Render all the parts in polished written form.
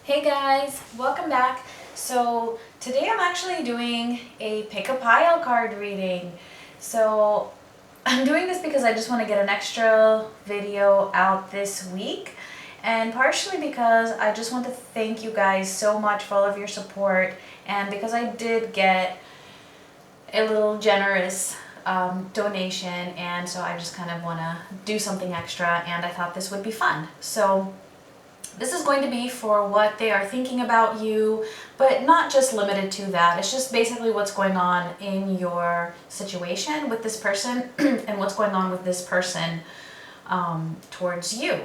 Hey guys, welcome back. So today I'm actually doing a pick a pile card reading. So I'm doing this because I just want to get an extra video out this week, and partially because I just want to thank you guys so much for all of your support, and because I did get a little generous donation, and so I just kind of want to do something extra, and I thought this would be fun. So this is going to be for what they are thinking about you, but not just limited to that. It's just basically what's going on in your situation with this person and what's going on with this person towards you.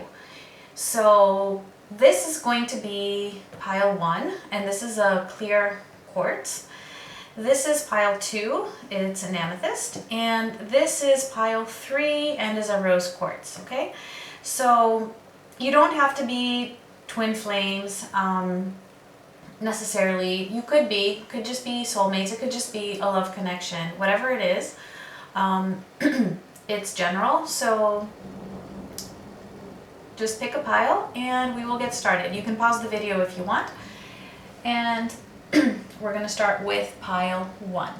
So this is going to be pile 1, and this is a clear quartz. This is pile 2, it's an amethyst, and this is pile 3 and is a rose quartz, okay? So you don't have to be twin flames necessarily. You could just be soulmates, it could just be a love connection, whatever it is. It's general, so just pick a pile and we will get started. You can pause the video if you want. And we're going to start with pile 1.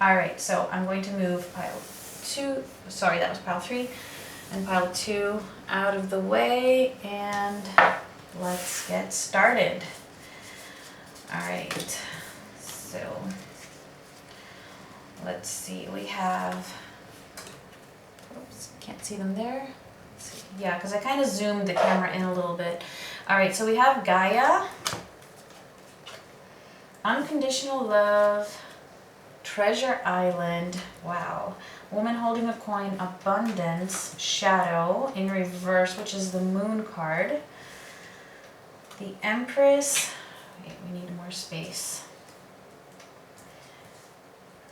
Alright, so I'm going to move pile 2, sorry, that was pile 3, and pile 2 out of the way, and let's get started. Alright, so let's see, we have, oops, can't see them there. Let's see. Yeah, because I kind of zoomed the camera in a little bit. Alright, so we have Gaia, Unconditional Love, Treasure Island, wow, Woman Holding a Coin, Abundance, Shadow in reverse, which is the Moon card, the Empress, wait, we need more space,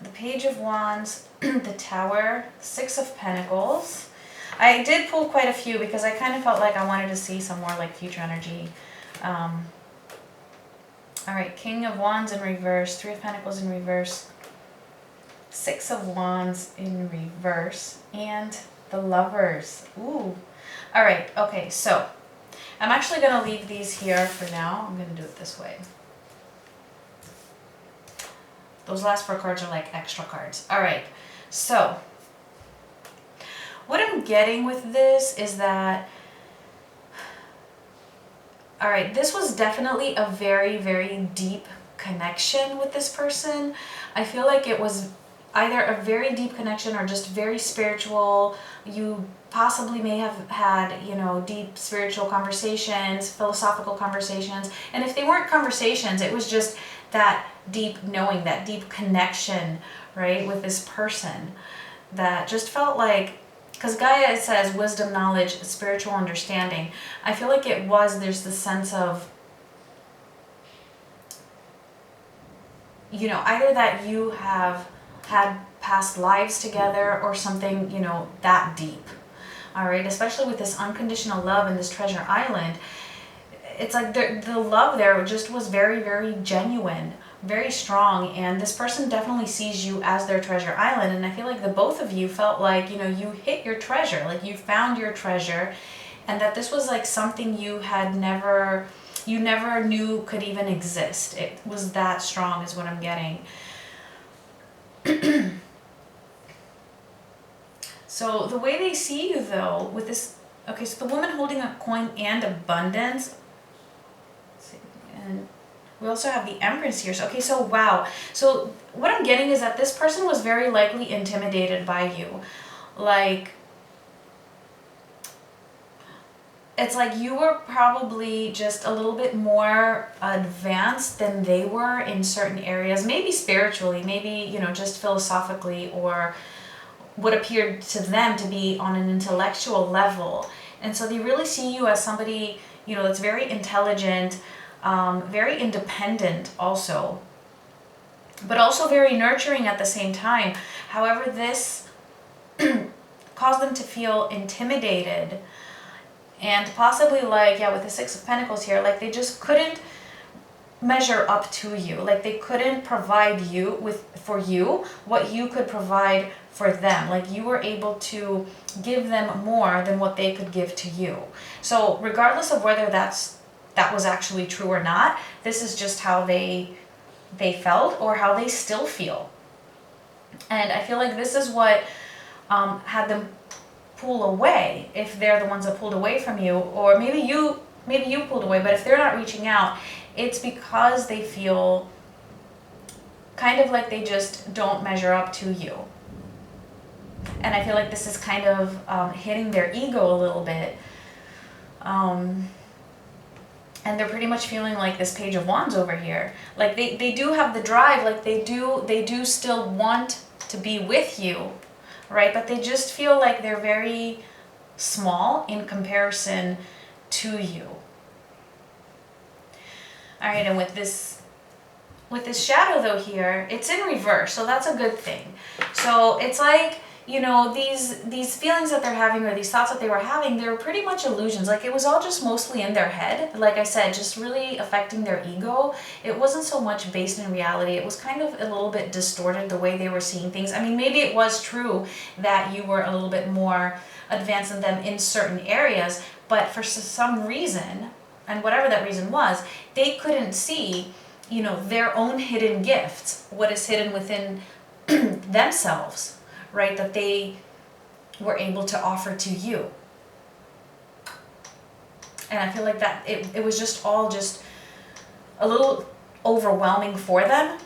the Page of Wands, the Tower, Six of Pentacles. I did pull quite a few because I kind of felt like I wanted to see some more like future energy. Alright, King of Wands in reverse, Three of Pentacles in reverse, Six of Wands in reverse, and the Lovers. Ooh. Alright, okay, so I'm actually going to leave these here for now. I'm going to do it this way. Those last 4 cards are like extra cards. Alright, so what I'm getting with this is that, alright, this was definitely a very, very deep connection with this person. I feel like it was either a very deep connection or just very spiritual. You possibly may have had, deep spiritual conversations, philosophical conversations. And if they weren't conversations, it was just that deep knowing, that deep connection, right, with this person that just felt like, because Gaia, it says wisdom, knowledge, spiritual understanding. I feel like there's this sense of, either that you have had past lives together or something, that deep. All right, especially with this unconditional love and this treasure island, it's like the love there just was very, very genuine, very strong, and this person definitely sees you as their treasure island. And I feel like the both of you felt like, you hit your treasure, like you found your treasure, and that this was like something you never knew could even exist. It was that strong is what I'm getting. So the way they see you though, with this, okay, so the woman holding a coin and abundance, let's see, and we also have the Empress here. So, okay, so wow. So what I'm getting is that this person was very likely intimidated by you. Like, it's like you were probably just a little bit more advanced than they were in certain areas, maybe spiritually, maybe, just philosophically, or what appeared to them to be on an intellectual level. And so they really see you as somebody, that's very intelligent, very independent also, but also very nurturing at the same time. However, this caused them to feel intimidated. And possibly like, with the Six of Pentacles here, like they just couldn't measure up to you. Like they couldn't provide for you what you could provide for them. Like you were able to give them more than what they could give to you. So regardless of whether that's that was actually true or not. This is just how they felt, or how they still feel. And I feel like this is what had them pull away, if they're the ones that pulled away from you, or maybe you pulled away, but if they're not reaching out, it's because they feel kind of like they just don't measure up to you. And I feel like this is kind of hitting their ego a little bit. And they're pretty much feeling like this Page of Wands over here. Like they do have the drive, like they do still want to be with you, right? But they just feel like they're very small in comparison to you. All right, and with this shadow though here, it's in reverse, so that's a good thing. So it's like, you know, these feelings that they're having, or these thoughts that they were having, they were pretty much illusions. Like it was all just mostly in their head. Like I said, just really affecting their ego. It wasn't so much based in reality. It was kind of a little bit distorted the way they were seeing things. I mean, maybe it was true that you were a little bit more advanced than them in certain areas, but for some reason, and whatever that reason was, they couldn't see, you know, their own hidden gifts, what is hidden within themselves, right, that they were able to offer to you. And I feel like that it was just all just a little overwhelming for them.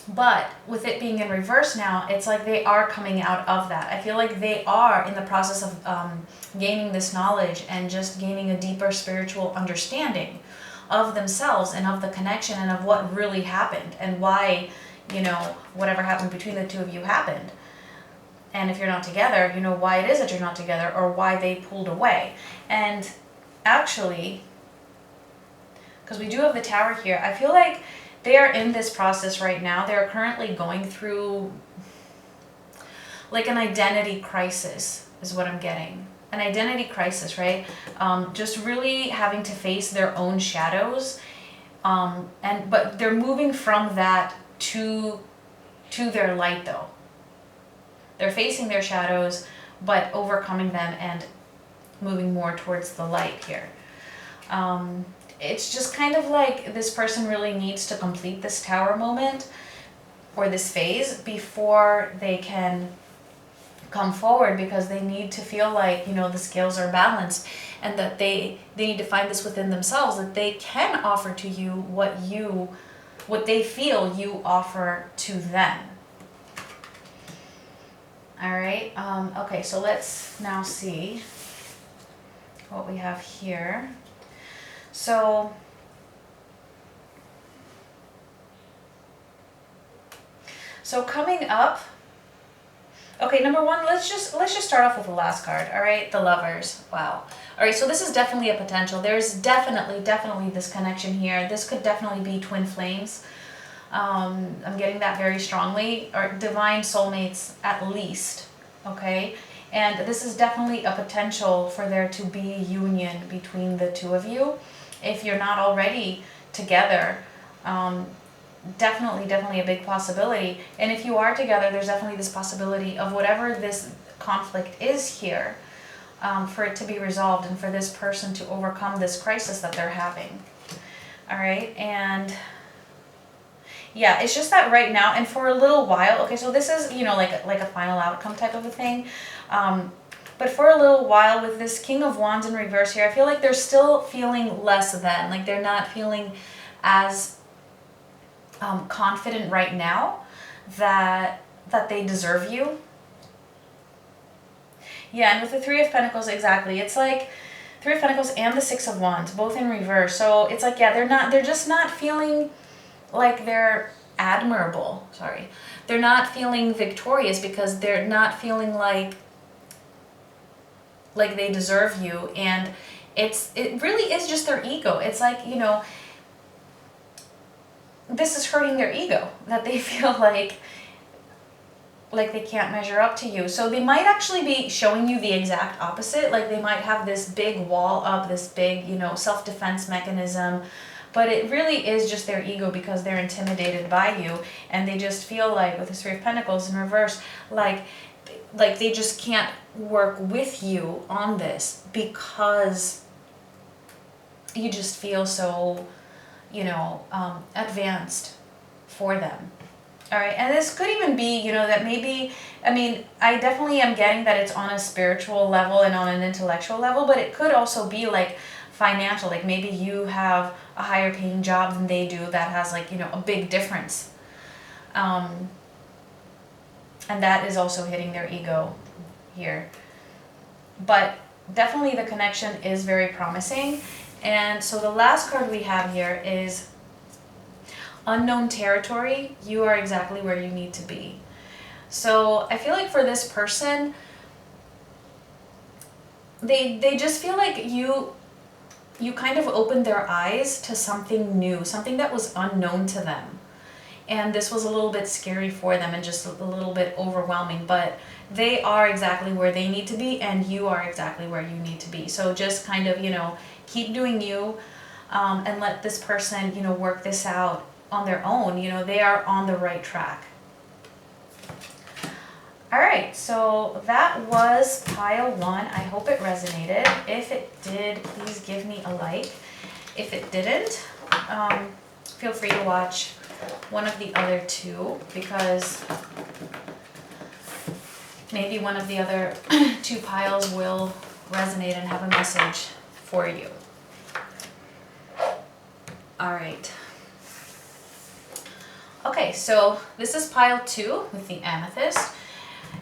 But with it being in reverse now, it's like they are coming out of that. I feel like they are in the process of gaining this knowledge and just gaining a deeper spiritual understanding of themselves and of the connection and of what really happened and why, you know, whatever happened between the two of you happened. And if you're not together, you know, why it is that you're not together, or why they pulled away. And actually, because we do have the Tower here, I feel like they are in this process right now. They're currently going through like an identity crisis is what I'm getting. An identity crisis, right? Just really having to face their own shadows. But they're moving from that to their light though. They're facing their shadows, but overcoming them and moving more towards the light here. It's just kind of like this person really needs to complete this Tower moment or this phase before they can come forward, because they need to feel like, you know, the scales are balanced, and that they need to find this within themselves, that they can offer to you what they feel you offer to them. All right, okay, so let's now see what we have here. So coming up, okay, number one, let's just start off with the last card. All right, the Lovers. Wow. All right, so this is definitely a potential. There's definitely this connection here. This could definitely be twin flames. I'm getting that very strongly, or divine soulmates at least. Okay, and this is definitely a potential for there to be union between the two of you. If you're not already together, definitely a big possibility. And if you are together, there's definitely this possibility of whatever this conflict is here, for it to be resolved and for this person to overcome this crisis that they're having. All right, and yeah, it's just that right now and for a little while. Okay, so this is, you know, like a final outcome type of a thing. But for a little while with this King of Wands in reverse here, I feel like they're still feeling less than. Like they're not feeling as confident right now that they deserve you. Yeah, and with the Three of Pentacles, exactly. It's like Three of Pentacles and the Six of Wands, both in reverse. So it's like, yeah, they're just not feeling like they're admirable. Sorry. They're not feeling victorious, because they're not feeling like they deserve you. And it really is just their ego. It's like, you know, this is hurting their ego, that they feel like they can't measure up to you. So they might actually be showing you the exact opposite. Like they might have this big wall up, this big, you know, self-defense mechanism, but it really is just their ego, because they're intimidated by you, and they just feel like, with the Three of Pentacles in reverse, like they just can't work with you on this, because you just feel so, you know, advanced for them. All right, and this could even be, you know, that maybe, I mean, I definitely am getting that it's on a spiritual level and on an intellectual level, but it could also be like financial, like maybe you have a higher paying job than they do that has like, you know, a big difference. And that is also hitting their ego here. But definitely the connection is very promising. And so the last card we have here is unknown territory. You are exactly where you need to be. So I feel like for this person, they just feel like you kind of opened their eyes to something new, something that was unknown to them. And this was a little bit scary for them and just a little bit overwhelming, but they are exactly where they need to be, and you are exactly where you need to be. So just kind of, you know, keep doing you, and let this person, you know, work this out on their own. You know, they are on the right track. All right, so that was pile 1. I hope it resonated. If it did, please give me a like. If it didn't, feel free to watch one of the other 2, because maybe one of the other 2 piles will resonate and have a message for you. All right. Okay, so this is pile 2 with the amethyst.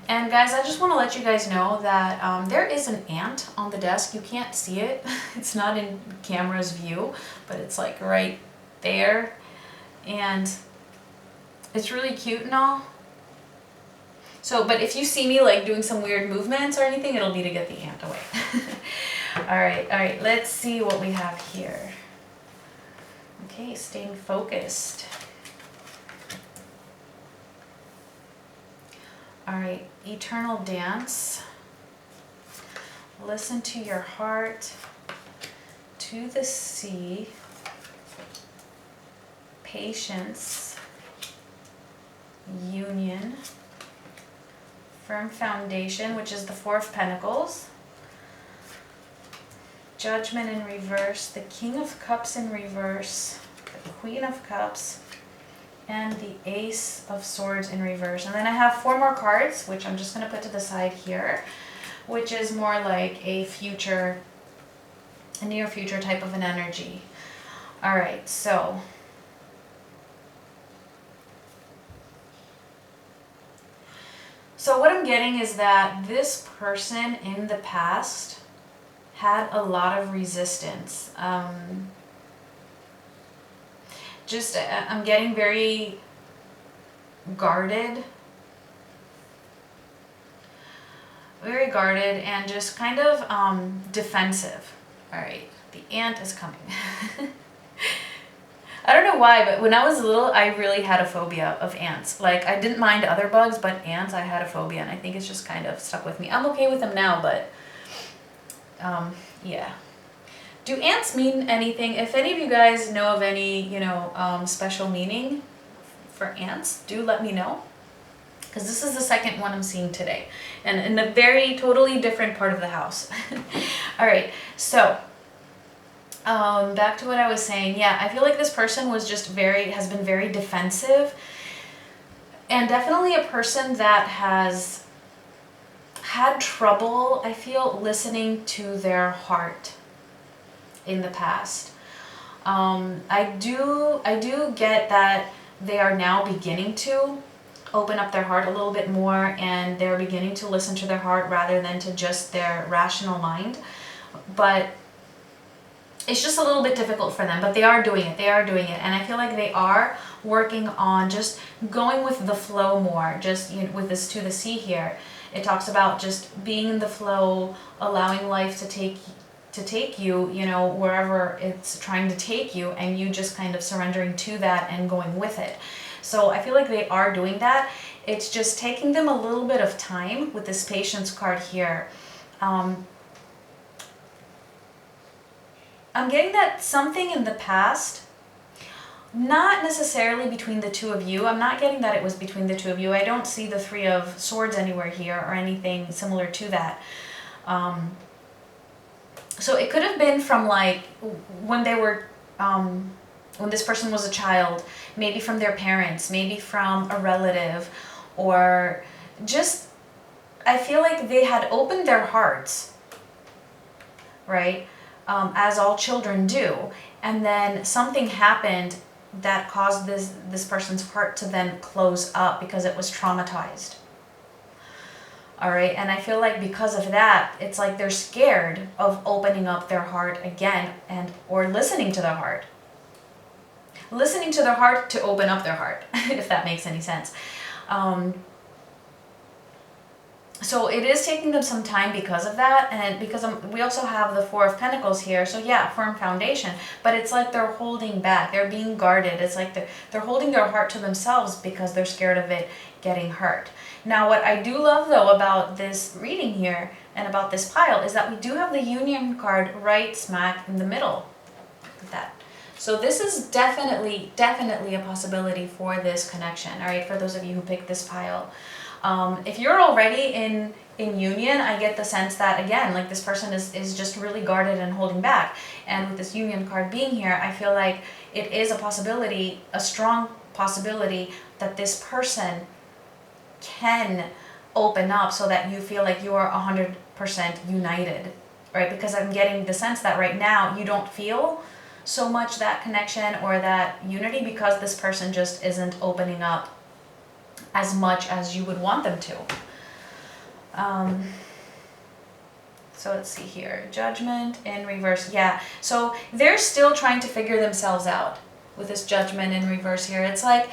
And guys, I just want to let you guys know that there is an ant on the desk. You can't see it. It's not in camera's view, but it's like right there. And it's really cute and all. So, but if you see me like doing some weird movements or anything, it'll be to get the ant away. All right, let's see what we have here. Okay, staying focused. All right, eternal dance. Listen to your heart, to the sea, patience, union, firm foundation, which is the 4 of Pentacles, judgment in reverse, the King of Cups in reverse, the Queen of Cups, and the Ace of Swords in reverse. And then I have 4 more cards, which I'm just going to put to the side here, which is more like a future, a near future type of an energy. All right, so what I'm getting is that this person in the past had a lot of resistance. I'm getting very guarded. Very guarded and just kind of defensive. All right, the ant is coming. I don't know why, but when I was little, I really had a phobia of ants. Like, I didn't mind other bugs, but ants, I had a phobia, and I think it's just kind of stuck with me. I'm okay with them now, but yeah. Do ants mean anything? If any of you guys know of any, you know, special meaning for ants, do let me know. Because this is the second one I'm seeing today. And in a very totally different part of the house. All right, so back to what I was saying. Yeah, I feel like this person was just has been very defensive. And definitely a person that has had trouble, I feel, listening to their heart in the past. I do get that they are now beginning to open up their heart a little bit more, and they're beginning to listen to their heart rather than to just their rational mind. But it's just a little bit difficult for them, but they are doing it. And I feel like they are working on just going with the flow more, just, you know, with this to the sea here. It talks about just being in the flow, allowing life to take you, you know, wherever it's trying to take you, and you just kind of surrendering to that and going with it. So I feel like they are doing that. It's just taking them a little bit of time with this patience card here. I'm getting that something in the past, not necessarily between the 2 of you. I'm not getting that it was between the 2 of you. I don't see the 3 of Swords anywhere here or anything similar to that. So it could have been from like when they were, when this person was a child, maybe from their parents, maybe from a relative, or just, I feel like they had opened their hearts, right? As all children do. And then something happened that caused this person's heart to then close up because it was traumatized. All right, and I feel like because of that, it's like they're scared of opening up their heart again, and or listening to their heart. Listening to their heart to open up their heart, if that makes any sense. So it is taking them some time because of that, and because we also have the Four of Pentacles here, so yeah, firm foundation, but it's like they're holding back, they're being guarded. It's like they're holding their heart to themselves because they're scared of it getting hurt. Now, what I do love though about this reading here and about this pile is that we do have the Union card right smack in the middle. Look at that. So this is definitely a possibility for this connection, all right, for those of you who picked this pile. If you're already in union, I get the sense that, again, like this person is just really guarded and holding back. And with this Union card being here, I feel like it is a possibility, a strong possibility, that this person can open up so that you feel like you are 100% united, right? Because I'm getting the sense that right now you don't feel so much that connection or that unity because this person just isn't opening up as much as you would want them to. So let's see here. Judgment in reverse. Yeah. So they're still trying to figure themselves out with this Judgment in reverse here. It's like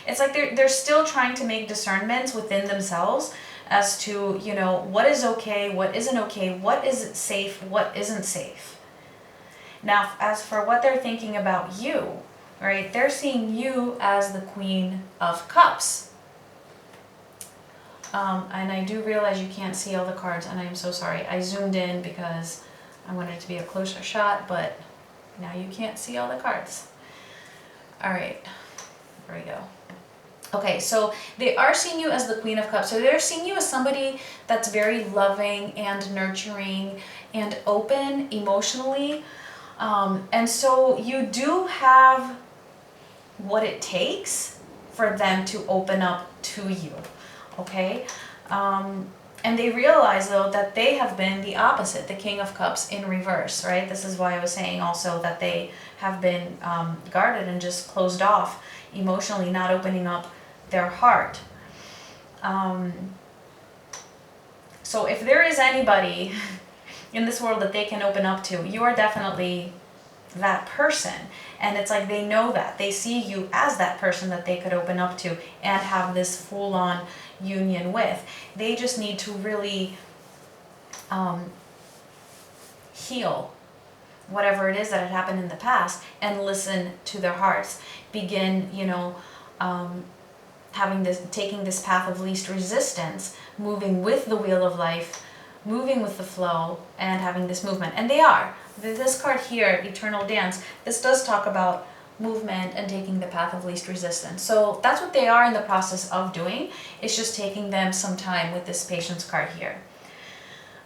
they're still trying to make discernments within themselves as to, you know, what is okay, what isn't okay, what is safe, what isn't safe. Now, as for what they're thinking about you, right, they're seeing you as the Queen of Cups. And I do realize you can't see all the cards, and I'm so sorry. I zoomed in because I wanted it to be a closer shot, but now you can't see all the cards. All right, there we go. Okay, so they are seeing you as the Queen of Cups. So they're seeing you as somebody that's very loving and nurturing and open emotionally. And so you do have what it takes for them to open up to you, okay? And they realize, though, that they have been the opposite, the King of Cups in reverse, right? This is why I was saying also that they have been guarded and just closed off emotionally, not opening up their heart. So if there is anybody in this world that they can open up to, you are definitely that person. And it's like they know that. They see you as that person that they could open up to and have this full-on union with. They just need to really heal whatever it is that had happened in the past and listen to their hearts. Begin, you know, taking this path of least resistance, moving with the wheel of life, moving with the flow, and having this movement. And they are. This card here, Eternal Dance, this does talk about movement and taking the path of least resistance. So that's what they are in the process of doing. It's just taking them some time with this Patience card here.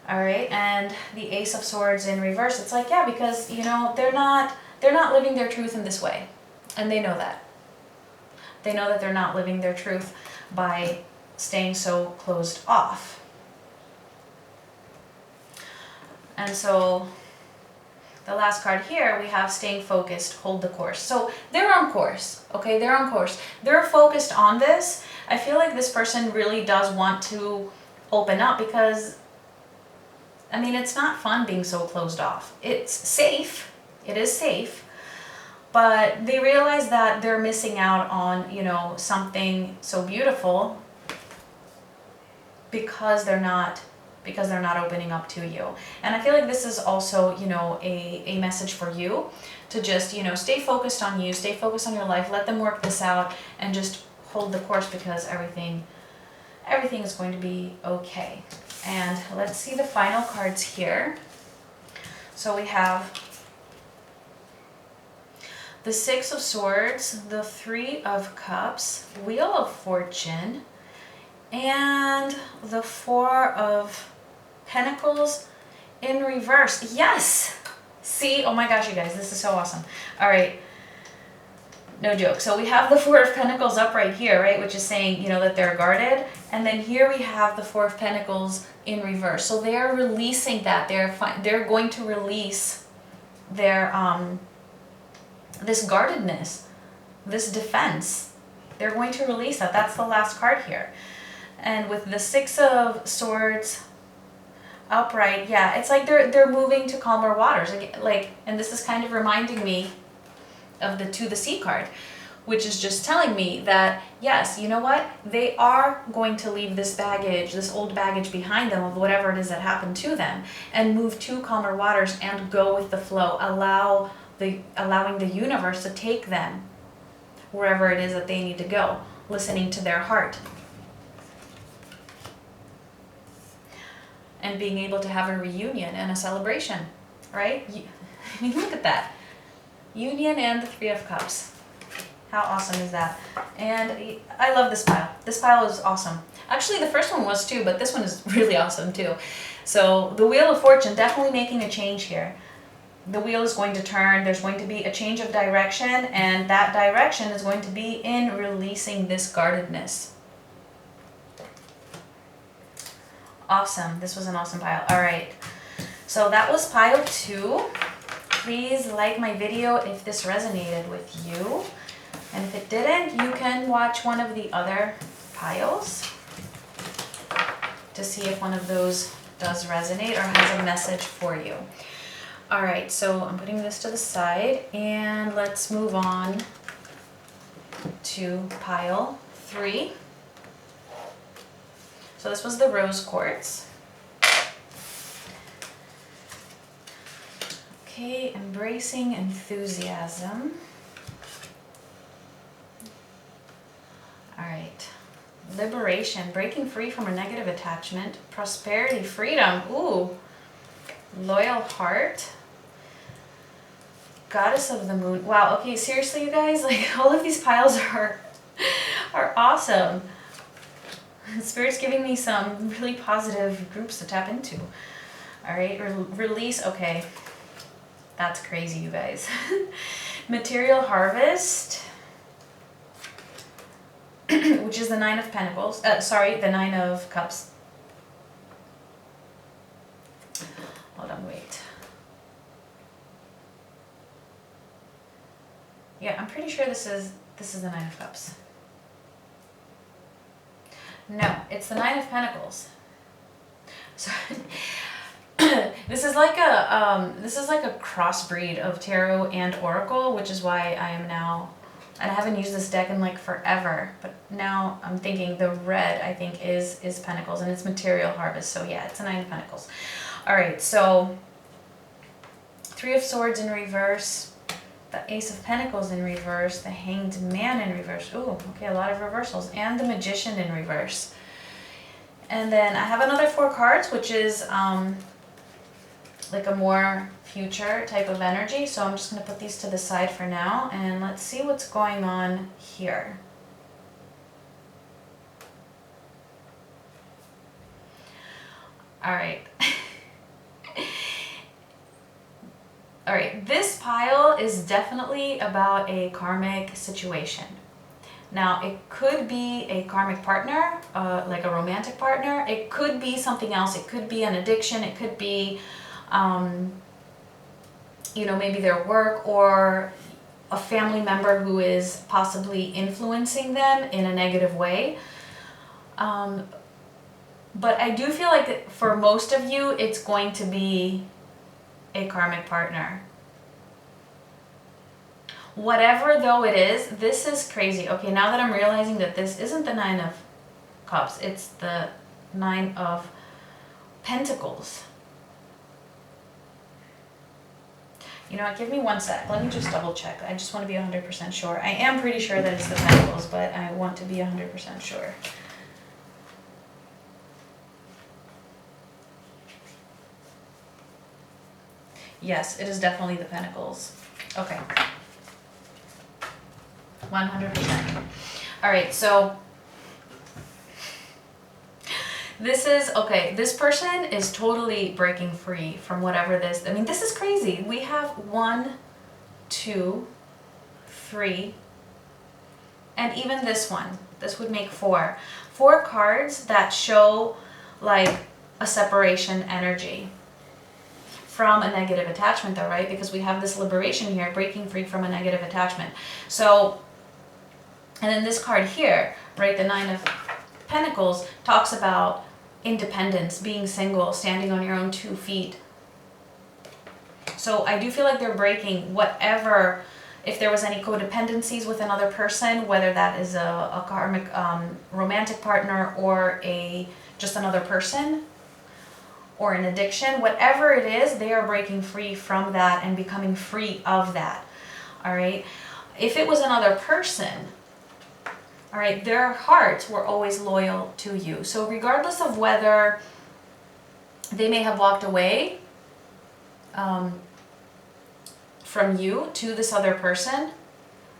All right, and the Ace of Swords in reverse. It's like, yeah, because, you know, they're not living their truth in this way, and they know that. They know that they're not living their truth by staying so closed off. And so the last card here, we have staying focused, hold the course. So they're on course, okay? They're on course. They're focused on this. I feel like this person really does want to open up because, I mean, it's not fun being so closed off. It's safe. It is safe. But they realize that they're missing out on, you know, something so beautiful because they're not opening up to you. And I feel like this is also, you know, a message for you to just, you know, stay focused on you, stay focused on your life, let them work this out, and just hold the course because everything is going to be okay. And let's see the final cards here. So we have the Six of Swords, the Three of Cups, Wheel of Fortune, and the Four of Pentacles in reverse. Yes! See? Oh my gosh, you guys, this is so awesome. All right. No joke. So we have the Four of Pentacles up right here, right? Which is saying, you know, that they're guarded. And then here we have the Four of Pentacles in reverse. So they're releasing that. They're going to release their, this guardedness, this defense. They're going to release that. That's the last card here. And with the Six of Swords upright, yeah, it's like they're moving to calmer waters. Like, and this is kind of reminding me of the To the Sea card, which is just telling me that, yes, you know what? They are going to leave this baggage, this old baggage behind them of whatever it is that happened to them, and move to calmer waters and go with the flow, allowing the universe to take them wherever it is that they need to go, listening to their heart. And being able to have a reunion and a celebration, right? I mean, look at that. Union and the Three of Cups. How awesome is that? And I love this pile. This pile is awesome. Actually, the first one was too, but this one is really awesome too. So the Wheel of Fortune definitely making a change here. The wheel is going to turn. There's going to be a change of direction, and that direction is going to be in releasing this guardedness. Awesome. This was an awesome pile. All right. So that was pile 2. Please like my video if this resonated with you. And if it didn't, you can watch one of the other piles to see if one of those does resonate or has a message for you. All right, so I'm putting this to the side, and let's move on to pile 3. So this was the rose quartz. Okay, embracing enthusiasm. All right, liberation, breaking free from a negative attachment, prosperity, freedom. Ooh, loyal heart, goddess of the moon. Wow, okay, seriously, you guys, like all of these piles are awesome. Spirit's giving me some really positive groups to tap into. All right, release, okay. That's crazy, you guys. Material harvest, which is the Nine of Pentacles. The Nine of Cups. Hold on, wait. Yeah, I'm pretty sure this is the Nine of Cups. No, it's the Nine of Pentacles. Sorry. This is like a crossbreed of tarot and oracle, which is why I am now, and I haven't used this deck in like forever, but now I'm thinking the red, I think, is Pentacles, and it's material harvest. So yeah, it's a Nine of Pentacles. All right, so Three of Swords in reverse, the Ace of Pentacles in reverse, the Hanged Man in reverse. Ooh, okay, a lot of reversals, and the Magician in reverse. And then I have another 4 cards, which is like a more future type of energy. So I'm just going to put these to the side for now, and let's see what's going on here. All right. All right, this pile is definitely about a karmic situation. Now, it could be a karmic partner, like a romantic partner. It could be something else. It could be an addiction. It could be, you know, maybe their work, or a family member who is possibly influencing them in a negative way. But I do feel like for most of you, it's going to be a karmic partner. Whatever though it is, this is crazy. Okay, now that I'm realizing that this isn't the Nine of Cups, it's the Nine of Pentacles. You know what, give me one sec. Let me just double check. I just want to be 100% sure. I am pretty sure that it's the Pentacles, but I want to be 100% sure. Yes, it is definitely the Pentacles. Okay. 100%. All right, so This is, okay, this person is totally breaking free from whatever this, I mean, this is crazy. We have 1, 2, 3, and even this one. This would make 4. 4 cards that show like a separation energy from a negative attachment though, right? Because we have this liberation here, breaking free from a negative attachment. So, and then this card here, right, the 9 of Pentacles, talks about independence, being single, standing on your own 2 feet. So I do feel like they're breaking whatever, if there was any codependencies with another person, whether that is a karmic romantic partner or just another person, or an addiction, whatever it is, they are breaking free from that and becoming free of that. All right. If it was another person, all right, their hearts were always loyal to you. So regardless of whether they may have walked away from you to this other person,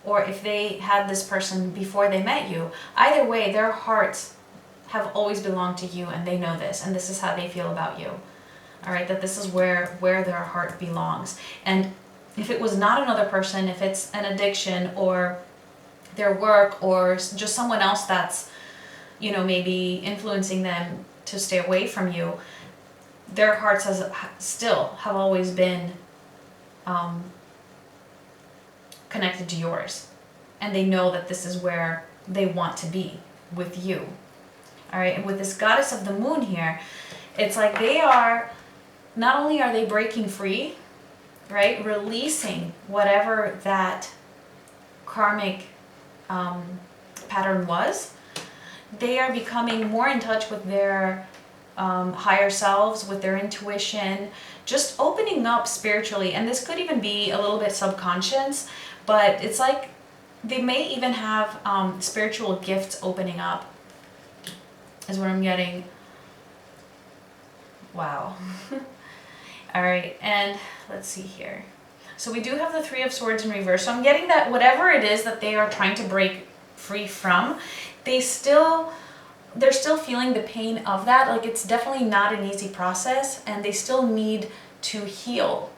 or if they had this person before they met you, either way, their hearts have always belonged to you, and they know this, and this is how they feel about you. All right, that this is where their heart belongs. And if it was not another person, if it's an addiction or their work or just someone else that's, you know, maybe influencing them to stay away from you, their hearts still have always been connected to yours. And they know that this is where they want to be, with you. All right, and with this goddess of the moon here, it's like they are, not only are they breaking free, right, releasing whatever that karmic pattern was, they are becoming more in touch with their higher selves, with their intuition, just opening up spiritually. And this could even be a little bit subconscious, but it's like they may even have spiritual gifts opening up, is what I'm getting. Wow. All right, and let's see here. So we do have the 3 of Swords in reverse. So I'm getting that whatever it is that they are trying to break free from, they're still feeling the pain of that. Like, it's definitely not an easy process, and they still need to heal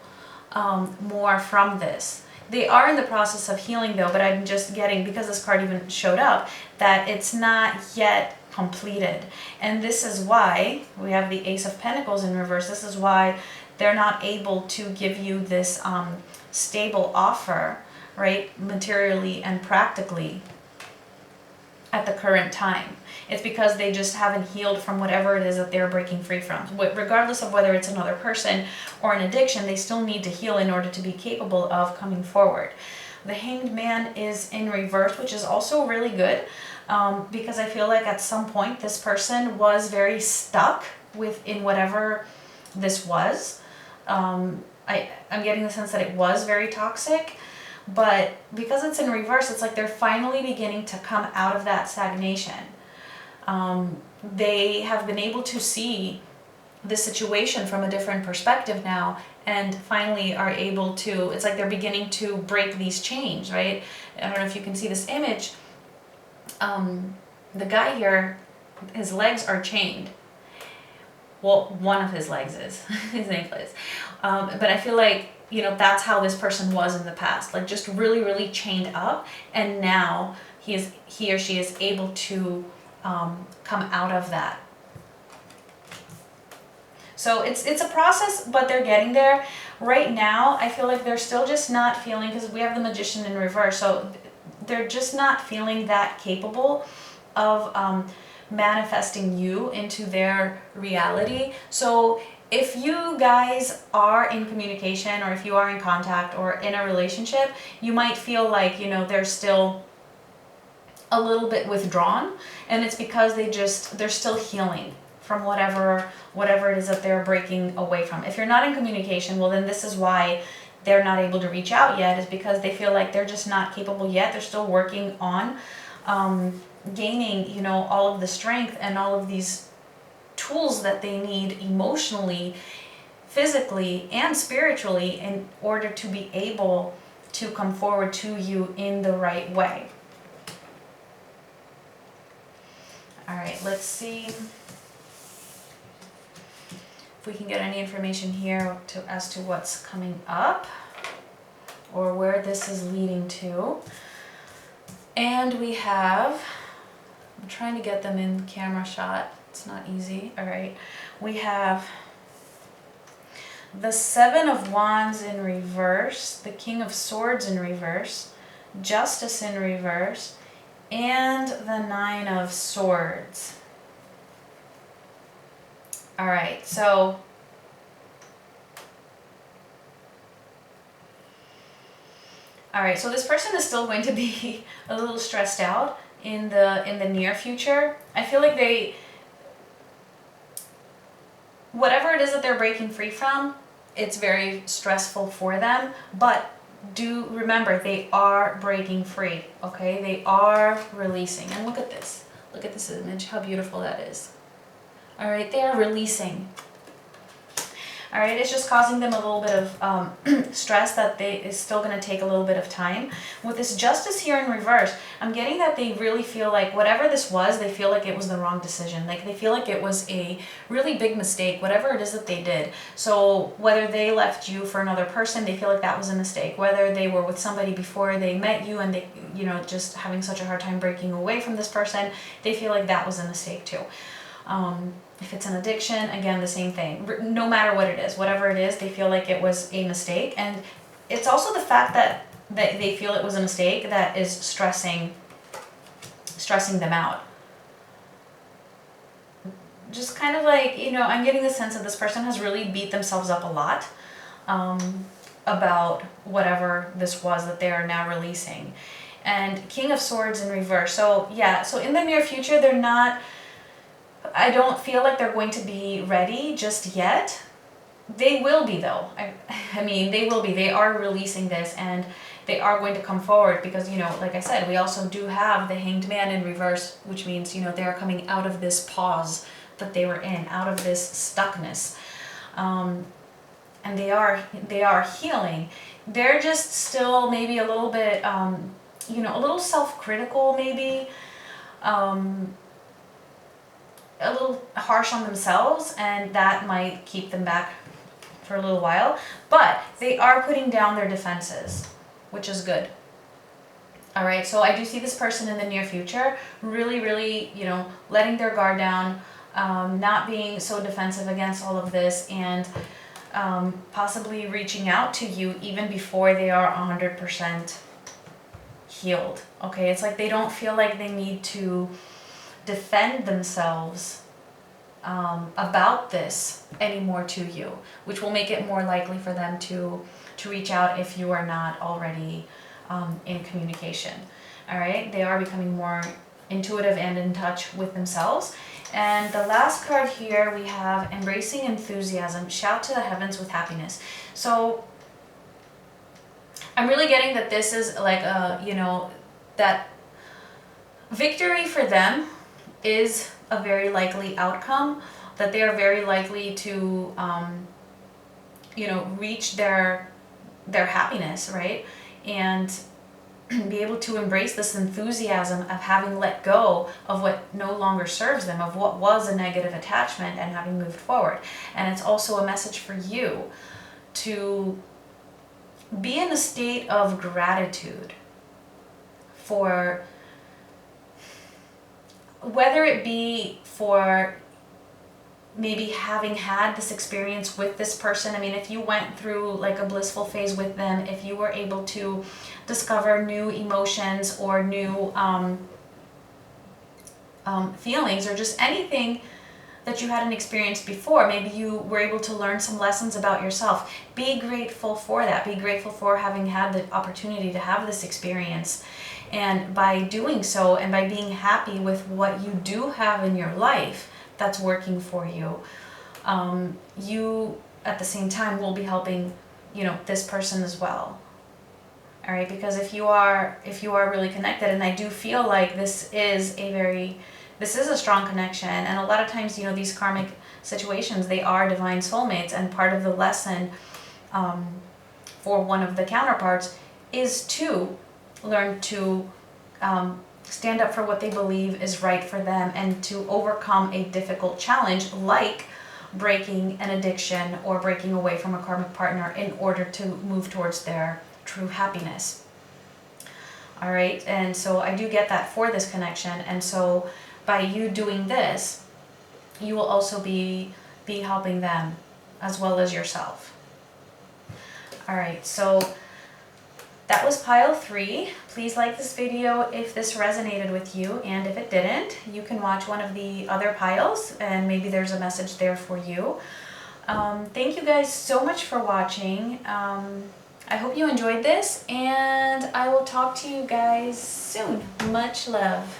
more from this. They are in the process of healing though, but I'm just getting, because this card even showed up, that it's not yet completed. And this is why we have the Ace of Pentacles in reverse. This is why they're not able to give you this stable offer, right, materially and practically at the current time. It's because they just haven't healed from whatever it is that they're breaking free from. Regardless of whether it's another person or an addiction, they still need to heal in order to be capable of coming forward. The Hanged Man is in reverse, which is also really good, because I feel like at some point this person was very stuck within whatever this was. I'm getting the sense that it was very toxic, but because it's in reverse, it's like they're finally beginning to come out of that stagnation. They have been able to see the situation from a different perspective now, and finally are able to, it's like they're beginning to break these chains, right? I don't know if you can see this image. The guy here, his legs are chained. Well, one of his legs is, his ankle is. But I feel like, you know, that's how this person was in the past, like just really, really chained up. And now he or she is able to come out of that. So it's a process, but they're getting there. Right now, I feel like they're still just not feeling, because we have the Magician in reverse, so they're just not feeling that capable of manifesting you into their reality. So if you guys are in communication, or if you are in contact or in a relationship, you might feel like, you know, they're still a little bit withdrawn, and it's because they're still healing from whatever it is that they're breaking away from. If you're not in communication, well, then this is why they're not able to reach out yet, is because they feel like they're just not capable yet. They're still working on gaining, you know, all of the strength and all of these tools that they need emotionally, physically, and spiritually in order to be able to come forward to you in the right way. All right, let's see. if we can get any information here as to what's coming up or where this is leading to. And we have, I'm trying to get them in camera shot. It's not easy. All right. We have the Seven of Wands in reverse, the King of Swords in reverse, Justice in reverse, and the Nine of Swords. All right, so this person is still going to be a little stressed out in the near future. I feel like whatever it is that they're breaking free from, it's very stressful for them, but do remember they are breaking free, okay? They are releasing. And look at this. Look at this image, how beautiful that is. All right, they are releasing. All right, it's just causing them a little bit of stress that is still going to take a little bit of time. With this Justice here in reverse, I'm getting that they really feel like whatever this was, they feel like it was the wrong decision. Like they feel like it was a really big mistake, whatever it is that they did. So whether they left you for another person, they feel like that was a mistake. Whether they were with somebody before they met you and they, you know, just having such a hard time breaking away from this person, they feel like that was a mistake too. If it's an addiction, again, the same thing. No matter what it is, whatever it is, they feel like it was a mistake. And it's also the fact that they feel it was a mistake that is stressing them out. Just kind of like, you know, I'm getting the sense that this person has really beat themselves up a lot about whatever this was that they are now releasing. And King of Swords in reverse. So yeah, so in the near future, they're not... I don't feel like they're going to be ready just yet. They will be though. I mean, they will be. They are releasing this and they are going to come forward because, you know, like I said, we also do have the Hanged Man in reverse, which means, you know, they're coming out of this pause that they were in, out of this stuckness. And they are healing. They're just still maybe a little bit, you know, a little self-critical maybe. A little harsh on themselves, and that might keep them back for a little while, but they are putting down their defenses, which is good. All right, so I do see this person in the near future really, you know, letting their guard down, not being so defensive against all of this, and possibly reaching out to you even before they are 100% healed. Okay, it's like they don't feel like they need to defend themselves about this anymore to you, which will make it more likely for them to reach out if you are not already in communication. All right, they are becoming more intuitive and in touch with themselves. And the last card here we have Embracing Enthusiasm, Shout to the Heavens with Happiness. So I'm really getting that this is like a, you know, that victory for them is a very likely outcome, that they are very likely to, you know, reach their happiness, right? And be able to embrace this enthusiasm of having let go of what no longer serves them, of what was a negative attachment, and having moved forward. And it's also a message for you to be in a state of gratitude for, whether it be for maybe having had this experience with this person. I mean, if you went through like a blissful phase with them, if you were able to discover new emotions or new feelings, or just anything that you hadn't experienced before, maybe you were able to learn some lessons about yourself. Be grateful for that. Be grateful for having had the opportunity to have this experience. And by doing so, and by being happy with what you do have in your life that's working for you, you at the same time will be helping, you know, this person as well. All right, because if you are really connected, and I do feel like this is a strong connection, and a lot of times, you know, these karmic situations, they are divine soulmates, and part of the lesson for one of the counterparts is to learn to stand up for what they believe is right for them, and to overcome a difficult challenge like breaking an addiction or breaking away from a karmic partner in order to move towards their true happiness. All right, and so I do get that for this connection, and so by you doing this, you will also be helping them as well as yourself. All right, so that was pile 3. Please like this video if this resonated with you, and if it didn't, you can watch one of the other piles and maybe there's a message there for you. Thank you guys so much for watching. I hope you enjoyed this, and I will talk to you guys soon. Much love.